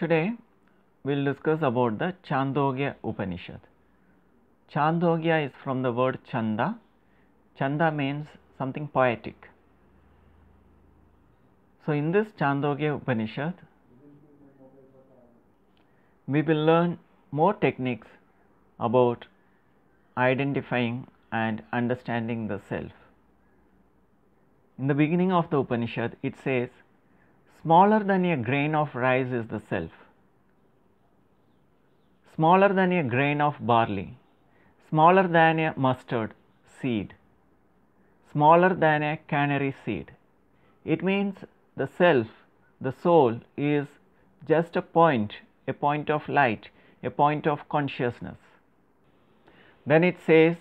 Today we will discuss about the Chandogya Upanishad. Chandogya is from the word Chanda. Chanda means something poetic. So in this Chandogya Upanishad, we will learn more techniques about identifying and understanding the self. In the beginning of the Upanishad, it says, smaller than a grain of rice is the self, smaller than a grain of barley, smaller than a mustard seed, smaller than a canary seed. It means the self, the soul, is just a point of light, a point of consciousness. Then it says,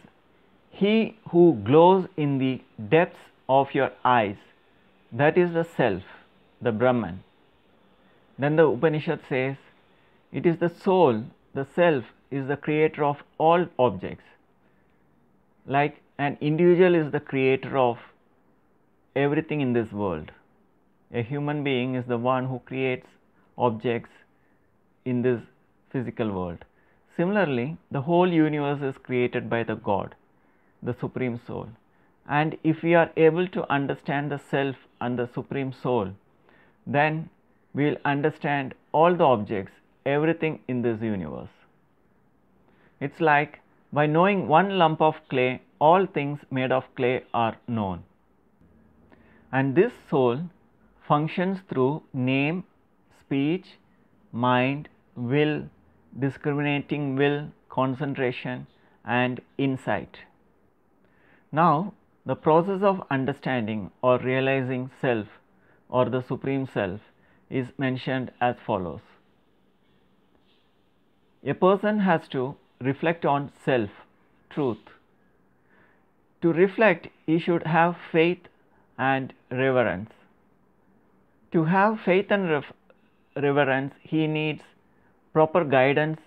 he who glows in the depths of your eyes, that is the self, the Brahman. Then the Upanishad says, it is the soul, the self is the creator of all objects. Like an individual is the creator of everything in this world. A human being is the one who creates objects in this physical world. Similarly, the whole universe is created by the God, the Supreme Soul. And if we are able to understand the self and the Supreme Soul, then we will understand all the objects, everything in this universe. It's like by knowing one lump of clay, all things made of clay are known. And this soul functions through name, speech, mind, will, discriminating will, concentration, and insight. Now, the process of understanding or realizing self or the Supreme Self is mentioned as follows. A person has to reflect on self, truth. To reflect, he should have faith and reverence. To have faith and reverence, he needs proper guidance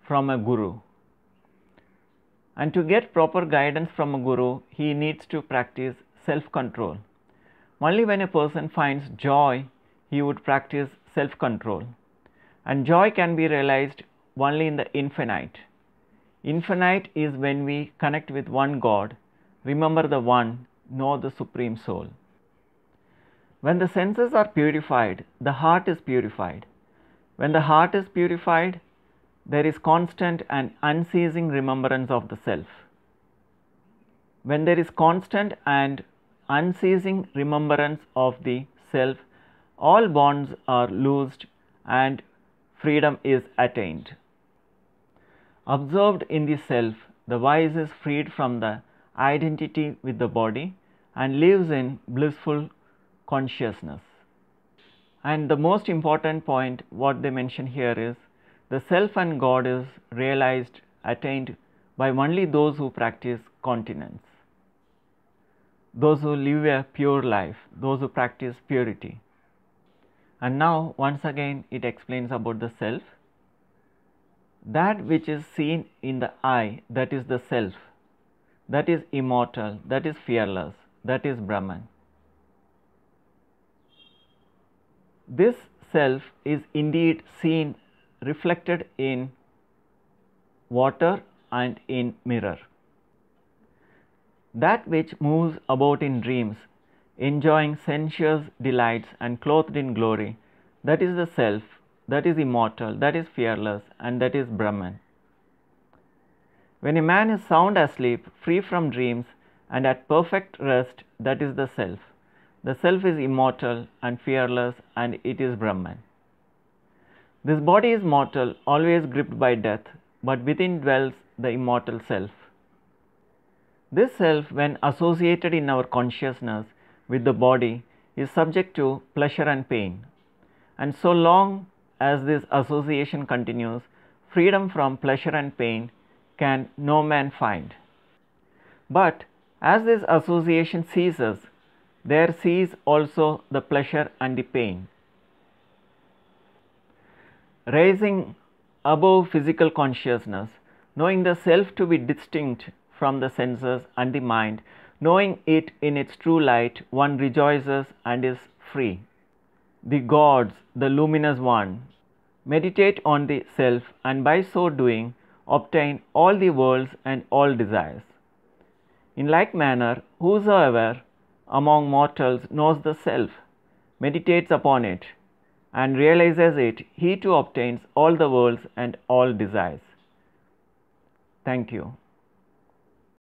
from a guru. And to get proper guidance from a guru, he needs to practice self-control. Only when a person finds joy, he would practice self-control. And joy can be realized only in the infinite. Infinite is when we connect with one God, remember the One, know the Supreme Soul. When the senses are purified, the heart is purified. When the heart is purified, there is constant and unceasing remembrance of the self. When there is constant and unceasing remembrance of the self, all bonds are loosed and freedom is attained. Observed in the self, the wise is freed from the identity with the body and lives in blissful consciousness. And the most important point what they mention here is, the self and God is realized, attained by only those who practice continence, those who live a pure life, those who practice purity. And now once again it explains about the self. That which is seen in the eye, that is the self, that is immortal, that is fearless, that is Brahman. This self is indeed seen reflected in water and in mirror. That which moves about in dreams, enjoying sensuous delights and clothed in glory, that is the self, that is immortal, that is fearless, and that is Brahman. When a man is sound asleep, free from dreams, and at perfect rest, that is the self. The self is immortal and fearless, and it is Brahman. This body is mortal, always gripped by death, but within dwells the immortal self. This self, when associated in our consciousness with the body, is subject to pleasure and pain. And so long as this association continues, freedom from pleasure and pain can no man find. But as this association ceases, there cease also the pleasure and the pain. Rising above physical consciousness, knowing the self to be distinct from the senses and the mind, knowing it in its true light, one rejoices and is free. The gods, the luminous one, meditate on the self, and by so doing, obtain all the worlds and all desires. In like manner, whosoever among mortals knows the self, meditates upon it, and realizes it, he too obtains all the worlds and all desires. Thank you.